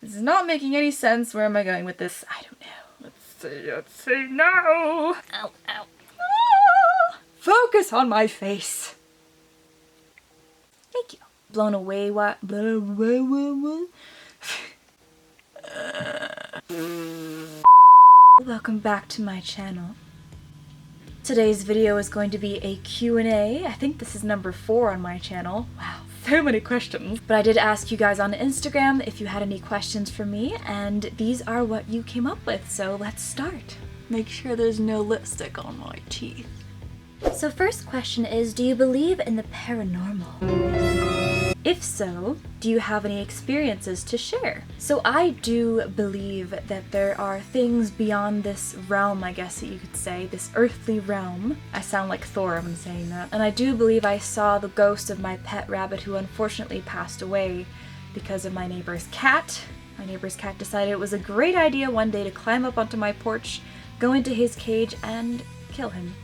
This is not making any sense. Where am I going with this? I don't know. Let's see now. Ow, ow. Ah! Focus on my face. Thank you. Blown away what? Welcome back to my channel. Today's video is going to be a Q&A. I think this is number 4 on my channel. Wow, so many questions. But I did ask you guys on Instagram if you had any questions for me, and these are what you came up with, so let's start. Make sure there's no lipstick on my teeth. So first question is, do you believe in the paranormal? If so, do you have any experiences to share? So I do believe that there are things beyond this realm, I guess that you could say, this earthly realm. I sound like Thor when I'm saying that. And I do believe I saw the ghost of my pet rabbit who unfortunately passed away because of my neighbor's cat. My neighbor's cat decided it was a great idea one day to climb up onto my porch, go into his cage, and kill him.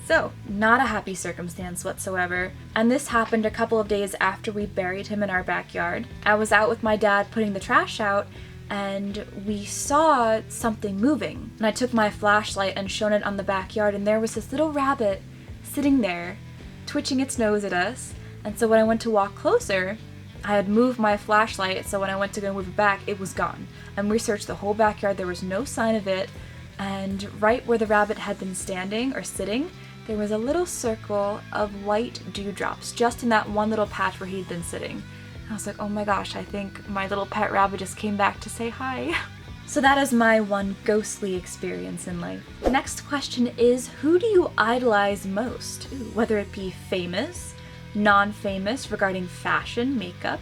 So, not a happy circumstance whatsoever. And this happened a couple of days after we buried him in our backyard. I was out with my dad putting the trash out, and we saw something moving. And I took my flashlight and shone it on the backyard, and there was this little rabbit sitting there, twitching its nose at us. And so when I went to walk closer, I had moved my flashlight, so when I went to go move it back, it was gone. And we searched the whole backyard, there was no sign of it. And right where the rabbit had been standing or sitting, there was a little circle of white dewdrops just in that one little patch where he'd been sitting. I was like, oh my gosh, I think my little pet rabbit just came back to say hi. So that is my one ghostly experience in life. The next question is, who do you idolize most? Ooh, whether it be famous, non-famous, regarding fashion, makeup,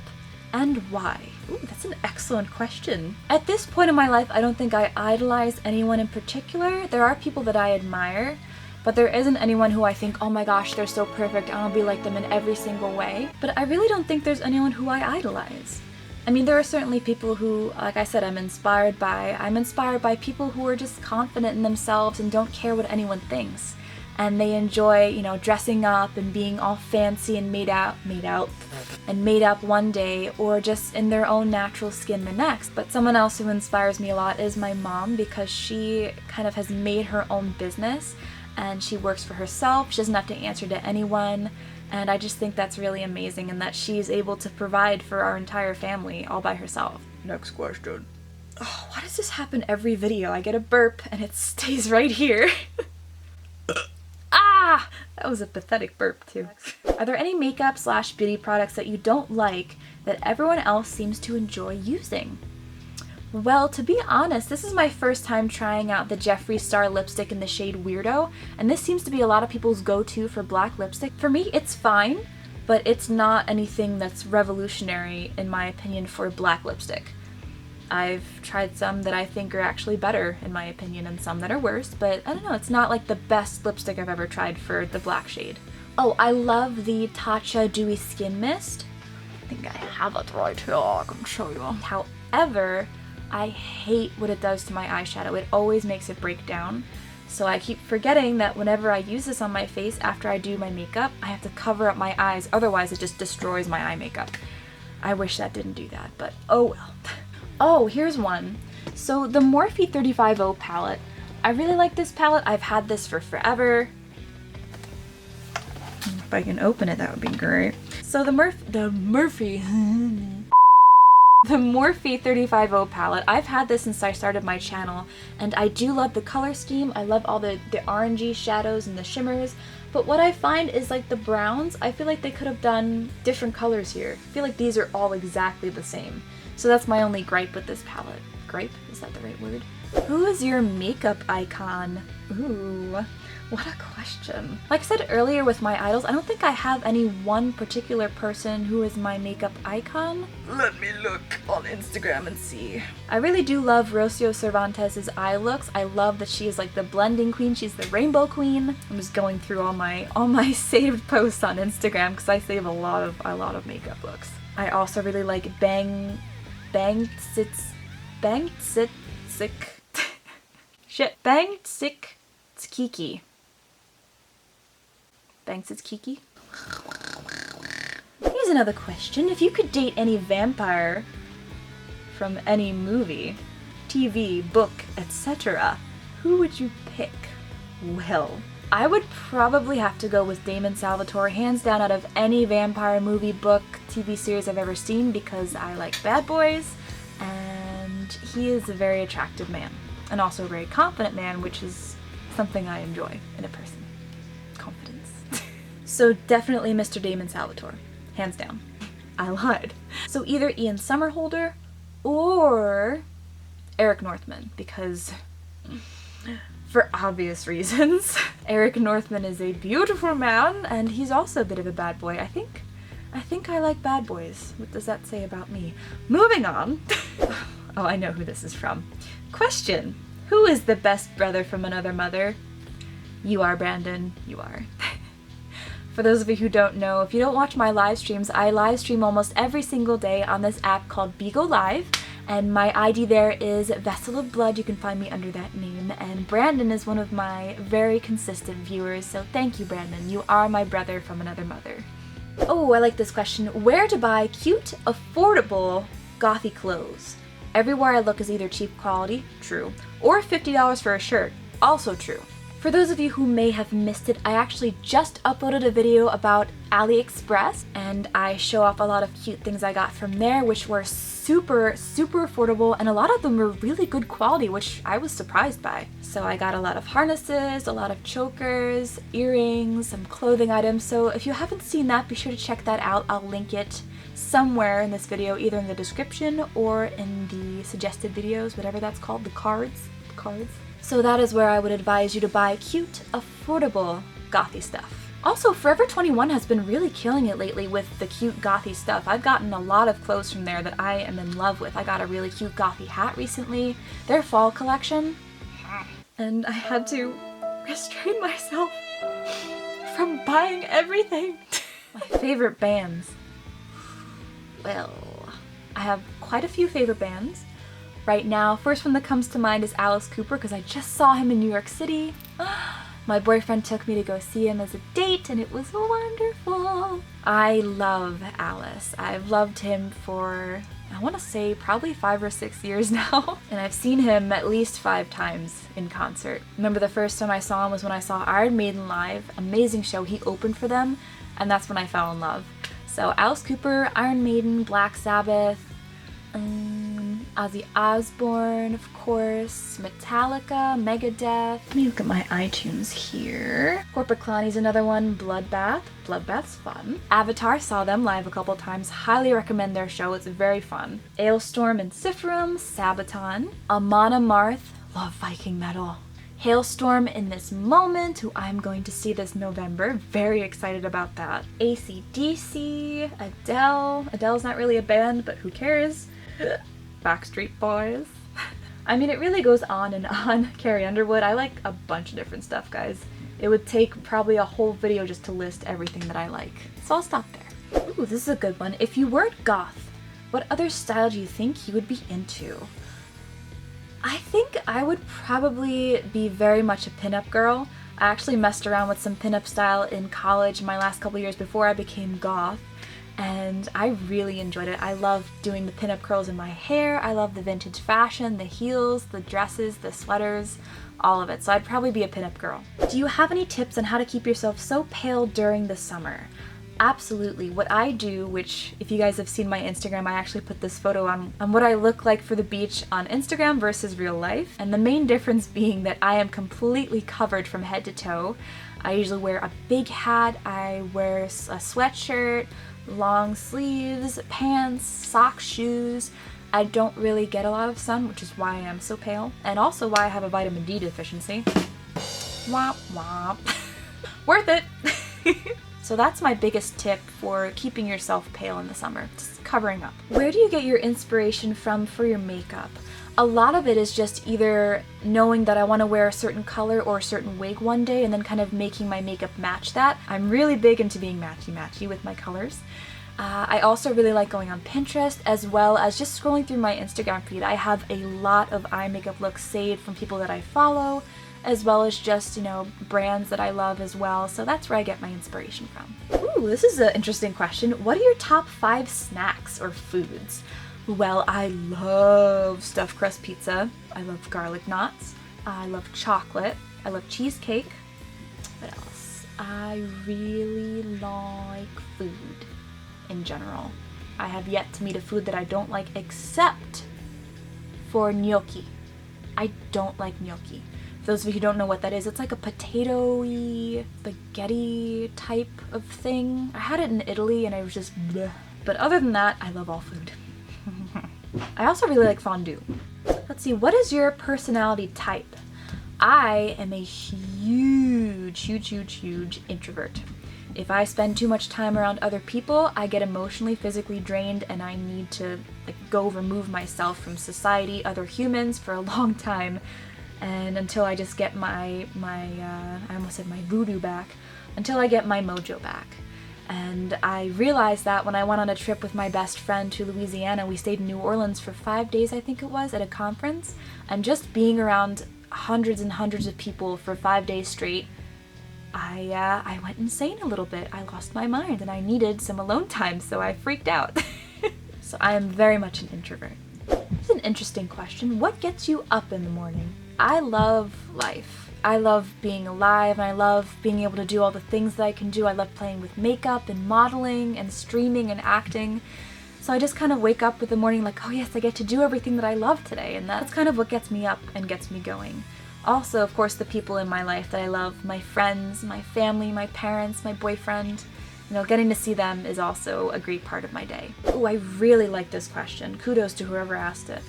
and why? Ooh, that's an excellent question. At this point in my life, I don't think I idolize anyone in particular. There are people that I admire, but there isn't anyone who I think, oh my gosh, they're so perfect, I want to be like them in every single way. But I really don't think there's anyone who I idolize. I mean, there are certainly people who, like I said, I'm inspired by people who are just confident in themselves and don't care what anyone thinks. And they enjoy, you know, dressing up and being all fancy and made up one day, or just in their own natural skin the next. But someone else who inspires me a lot is my mom, because she kind of has made her own business. And she works for herself, she doesn't have to answer to anyone, and I just think that's really amazing, and that she's able to provide for our entire family all by herself. Next question. Oh, why does this happen every video? I get a burp and it stays right here. Ah! That was a pathetic burp too. Are there any makeup / beauty products that you don't like that everyone else seems to enjoy using? Well, to be honest, this is my first time trying out the Jeffree Star lipstick in the shade Weirdo, and this seems to be a lot of people's go-to for black lipstick. For me, it's fine, but it's not anything that's revolutionary, in my opinion, for black lipstick. I've tried some that I think are actually better, in my opinion, and some that are worse, but I don't know, it's not like the best lipstick I've ever tried for the black shade. Oh, I love the Tatcha Dewy Skin Mist. I think I have it right here, I can show you. However, I hate what it does to my eyeshadow. It always makes it break down. So I keep forgetting that whenever I use this on my face after I do my makeup, I have to cover up my eyes, otherwise it just destroys my eye makeup. I wish that didn't do that, but oh well. Oh, here's one. So the Morphe 35O palette. I really like this palette. I've had this for forever. If I can open it, that would be great. So the Morphe 35O palette, I've had this since I started my channel, and I do love the color scheme. I love all the orangey shadows and the shimmers, but what I find is like the browns, I feel like they could have done different colors here. I feel like these are all exactly the same. So that's my only gripe with this palette. Gripe? Is that the right word? Who is your makeup icon? Ooh, what a question. Like I said earlier with my idols, I don't think I have any one particular person who is my makeup icon. Let me look on Instagram and see. I really do love Rocio Cervantes' eye looks. I love that she is like the blending queen, she's the rainbow queen. I'm just going through all my saved posts on Instagram because I save a lot of makeup looks. I also really like Bang Sick Kiki. Thanks, it's Kiki. Here's another question. If you could date any vampire from any movie, TV, book, etc., who would you pick? Well, I would probably have to go with Damon Salvatore, hands down, out of any vampire movie, book, TV series I've ever seen, because I like bad boys, and he is a very attractive man, and also a very confident man, which is something I enjoy in a person. Confidence. So definitely Mr. Damon Salvatore, hands down. I lied. So either Ian Somerhalder or Eric Northman, because for obvious reasons. Eric Northman is a beautiful man, and he's also a bit of a bad boy. I think I like bad boys. What does that say about me? Moving on. Oh, I know who this is from. Question: who is the best brother from another mother? You are, Brandon. You are. For those of you who don't know, if you don't watch my live streams, I live stream almost every single day on this app called Beagle Live. And my ID there is Vessel of Blood. You can find me under that name. And Brandon is one of my very consistent viewers, so thank you, Brandon. You are my brother from another mother. Oh, I like this question. Where to buy cute, affordable, gothy clothes? Everywhere I look is either cheap quality, true, or $50 for a shirt, also true. For those of you who may have missed it, I actually just uploaded a video about AliExpress, and I show off a lot of cute things I got from there, which were super affordable, and a lot of them were really good quality, which I was surprised by. So I got a lot of harnesses, a lot of chokers, earrings, some clothing items. So if you haven't seen that, be sure to check that out. I'll link it somewhere in this video, either in the description or in the suggested videos, whatever that's called, the cards. So that is where I would advise you to buy cute, affordable, gothy stuff. Also, Forever 21 has been really killing it lately with the cute gothy stuff. I've gotten a lot of clothes from there that I am in love with. I got a really cute gothy hat recently, their fall collection, and I had to restrain myself from buying everything. My favorite bands. Well, I have quite a few favorite bands. Right now, first one that comes to mind is Alice Cooper, because I just saw him in New York City. My boyfriend took me to go see him as a date, and it was wonderful. I love Alice. I've loved him for, I want to say, probably 5 or 6 years now. And I've seen him at least 5 times in concert. Remember the first time I saw him was when I saw Iron Maiden live. Amazing show. He opened for them, and that's when I fell in love. So Alice Cooper, Iron Maiden, Black Sabbath, Ozzy Osbourne, of course, Metallica, Megadeth. Let me look at my iTunes here. Corpiclani's another one, Bloodbath. Bloodbath's fun. Avatar, saw them live a couple times. Highly recommend their show, it's very fun. Ailstorm and Sifrim, Sabaton. Amon Amarth, love Viking metal. Hailstorm in This Moment, who I'm going to see this November. Very excited about that. AC/DC, Adele. Adele's not really a band, but who cares? Backstreet Boys. I mean, it really goes on and on. Carrie Underwood. I like a bunch of different stuff, guys. It would take probably a whole video just to list everything that I like. So I'll stop there. Ooh, this is a good one. If you weren't goth, what other style do you think you would be into? I think I would probably be very much a pinup girl. I actually messed around with some pinup style in college my last couple years before I became goth, and I really enjoyed it. I love doing the pinup curls in my hair. I love the vintage fashion, the heels, the dresses, the sweaters, all of it. So I'd probably be a pinup girl. Do you have any tips on how to keep yourself so pale during the summer? Absolutely. What I do, which if you guys have seen my Instagram, I actually put this photo on what I look like for the beach on Instagram versus real life. And the main difference being that I am completely covered from head to toe. I usually wear a big hat, I wear a sweatshirt, long sleeves, pants, socks, shoes. I don't really get a lot of sun, which is why I am so pale. And also why I have a vitamin D deficiency. Womp womp. Worth it! So that's my biggest tip for keeping yourself pale in the summer, just covering up. Where do you get your inspiration from for your makeup? A lot of it is just either knowing that I want to wear a certain color or a certain wig one day and then kind of making my makeup match that. I'm really big into being matchy-matchy with my colors. I also really like going on Pinterest as well as just scrolling through my Instagram feed. I have a lot of eye makeup looks saved from people that I follow, as well as just, brands that I love as well. So that's where I get my inspiration from. Ooh, this is an interesting question. What are your top 5 snacks or foods? Well, I love stuffed crust pizza. I love garlic knots. I love chocolate. I love cheesecake. What else? I really like food in general. I have yet to meet a food that I don't like except for gnocchi. I don't like gnocchi. For those of you who don't know what that is, it's like a potato-y, spaghetti type of thing. I had it in Italy and I was just bleh. But other than that, I love all food. I also really like fondue. Let's see, what is your personality type? I am a huge introvert. If I spend too much time around other people, I get emotionally, physically drained, and I need to go remove myself from society, other humans for a long time, and until I just get I almost said my voodoo back, until I get my mojo back. And I realized that when I went on a trip with my best friend to Louisiana. We stayed in New Orleans for 5 days, I think it was, at a conference, and just being around hundreds and hundreds of people for 5 days straight, I went insane a little bit. I lost my mind and I needed some alone time, so I freaked out. So I am very much an introvert. It's an interesting question. What gets you up in the morning? I love life. I love being alive, and I love being able to do all the things that I can do. I love playing with makeup and modeling and streaming and acting. So I just kind of wake up with the morning like, oh yes, I get to do everything that I love today, and that's kind of what gets me up and gets me going. Also, of course, the people in my life that I love, my friends, my family, my parents, my boyfriend, getting to see them is also a great part of my day. Oh, I really like this question. Kudos to whoever asked it.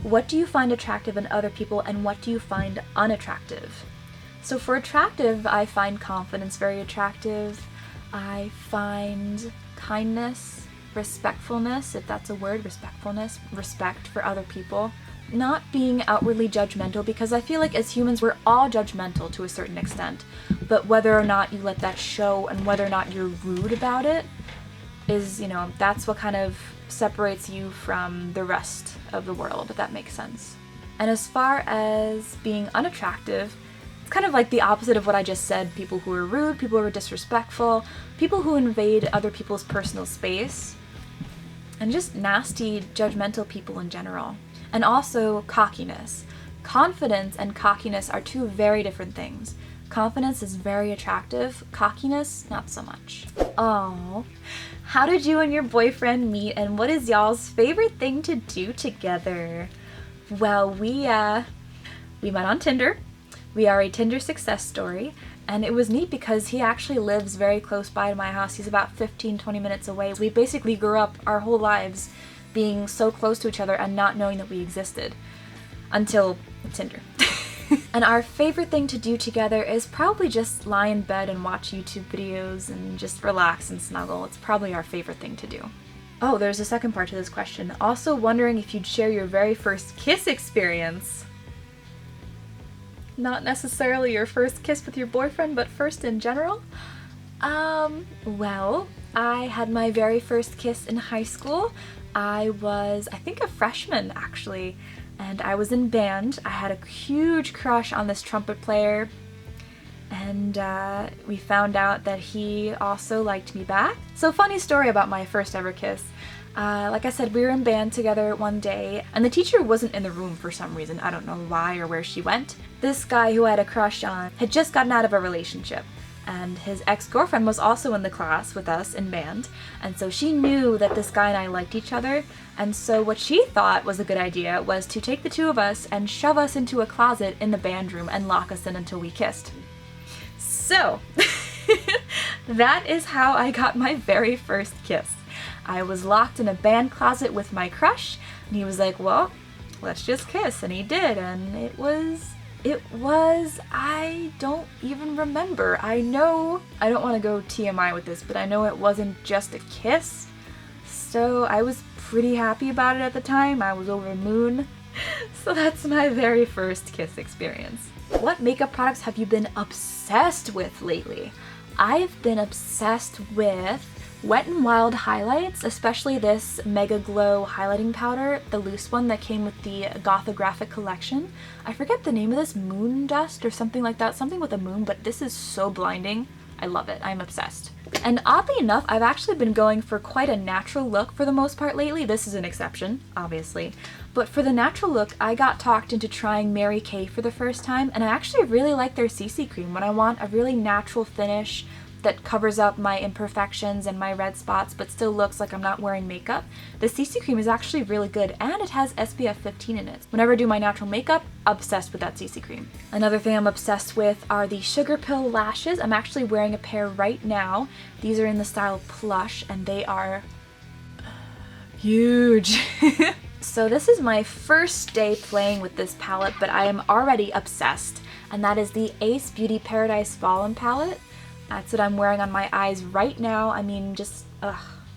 What do you find attractive in other people, and what do you find unattractive? So for attractive, I find confidence very attractive. I find kindness, respectfulness, if that's a word, respect for other people. Not being outwardly judgmental, because I feel like as humans we're all judgmental to a certain extent, but whether or not you let that show and whether or not you're rude about it is, that's what kind of separates you from the rest of the world, if that makes sense. And as far as being unattractive, it's kind of like the opposite of what I just said. People who are rude, people who are disrespectful, people who invade other people's personal space, and just nasty, judgmental people in general. And also cockiness. Confidence and cockiness are two very different things. Confidence is very attractive, cockiness, not so much. Oh, how did you and your boyfriend meet, and what is y'all's favorite thing to do together? Well, we met on Tinder. We are a Tinder success story, and it was neat because he actually lives very close by to my house. He's about 15-20 minutes away. We basically grew up our whole lives being so close to each other and not knowing that we existed until Tinder. And our favorite thing to do together is probably just lie in bed and watch YouTube videos and just relax and snuggle. It's probably our favorite thing to do. Oh, there's a second part to this question. Also wondering if you'd share your very first kiss experience. Not necessarily your first kiss with your boyfriend, but first in general? Well, I had my very first kiss in high school. I was, I think, a freshman actually, and I was in band. I had a huge crush on this trumpet player, and we found out that he also liked me back. So funny story about my first ever kiss. Like I said, we were in band together one day, and the teacher wasn't in the room for some reason. I don't know why or where she went. This guy who I had a crush on had just gotten out of a relationship, and his ex-girlfriend was also in the class with us in band, and so she knew that this guy and I liked each other, and so what she thought was a good idea was to take the two of us and shove us into a closet in the band room and lock us in until we kissed. So, that is how I got my very first kiss. I was locked in a band closet with my crush, and he was like, well, let's just kiss, and he did, and it was, I don't even remember. I know, I don't want to go TMI with this, but I know it wasn't just a kiss, so I was pretty happy about it at the time. I was over the moon. So that's my very first kiss experience. What makeup products have you been obsessed with lately? I've been obsessed with Wet n Wild highlights, especially this Mega Glow highlighting powder, the loose one that came with the Gothographic collection. I forget the name of this, Moon Dust or something like that, something with a moon, but this is so blinding. I love it. I'm obsessed. And oddly enough, I've actually been going for quite a natural look for the most part lately. This is an exception, obviously. But for the natural look, I got talked into trying Mary Kay for the first time, and I actually really like their CC cream. When I want a really natural finish that covers up my imperfections and my red spots but still looks like I'm not wearing makeup, the CC cream is actually really good, and it has SPF 15 in it. Whenever I do my natural makeup, obsessed with that CC cream. Another thing I'm obsessed with are the Sugar Pill lashes. I'm actually wearing a pair right now. These are in the style Plush, and they are huge. So this is my first day playing with this palette, but I am already obsessed, and that is the Ace Beauty Paradise Fallen palette. That's what I'm wearing on my eyes right now. I mean, just,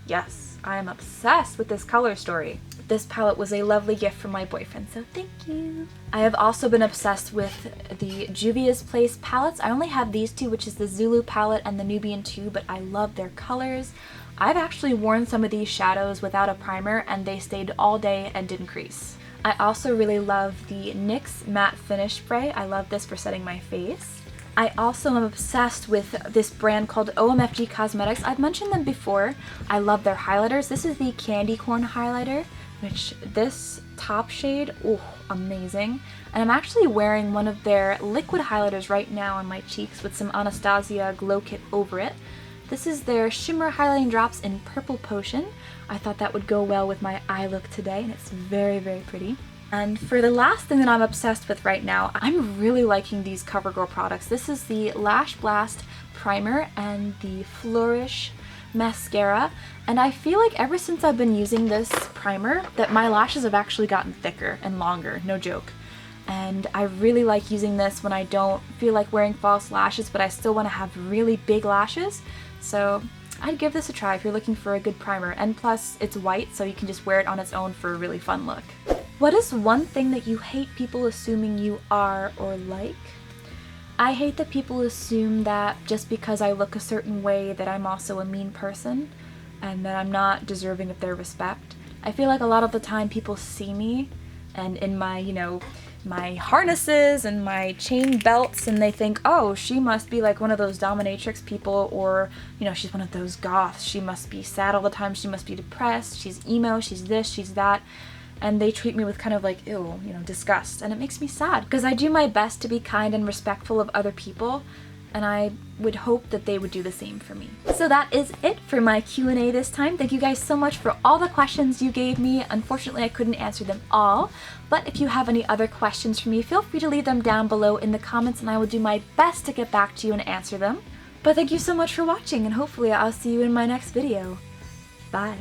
yes, I am obsessed with this color story. This palette was a lovely gift from my boyfriend, so thank you. I have also been obsessed with the Juvia's Place palettes. I only have these two, which is the Zulu palette and the Nubian 2, but I love their colors. I've actually worn some of these shadows without a primer, and they stayed all day and didn't crease. I also really love the NYX Matte Finish Spray. I love this for setting my face. I also am obsessed with this brand called OMFG Cosmetics. I've mentioned them before. I love their highlighters. This is the Candy Corn highlighter, which this top shade, oh, amazing. And I'm actually wearing one of their liquid highlighters right now on my cheeks with some Anastasia Glow Kit over it. This is their Shimmer Highlighting Drops in Purple Potion. I thought that would go well with my eye look today, and it's very, very pretty. And for the last thing that I'm obsessed with right now, I'm really liking these CoverGirl products. This is the Lash Blast Primer and the Flourish Mascara. And I feel like ever since I've been using this primer, that my lashes have actually gotten thicker and longer, no joke. And I really like using this when I don't feel like wearing false lashes, but I still want to have really big lashes. So I'd give this a try if you're looking for a good primer. And plus, it's white, so you can just wear it on its own for a really fun look. What is one thing that you hate people assuming you are or like? I hate that people assume that just because I look a certain way that I'm also a mean person and that I'm not deserving of their respect. I feel like a lot of the time people see me and in my, my harnesses and my chain belts, and they think, oh, she must be like one of those dominatrix people, or, she's one of those goths. She must be sad all the time. She must be depressed. She's emo. She's this. She's that. And they treat me with kind of like, ew, disgust. And it makes me sad because I do my best to be kind and respectful of other people, and I would hope that they would do the same for me. So that is it for my Q&A this time. Thank you guys so much for all the questions you gave me. Unfortunately, I couldn't answer them all, but if you have any other questions for me, feel free to leave them down below in the comments, and I will do my best to get back to you and answer them. But thank you so much for watching, and hopefully I'll see you in my next video. Bye.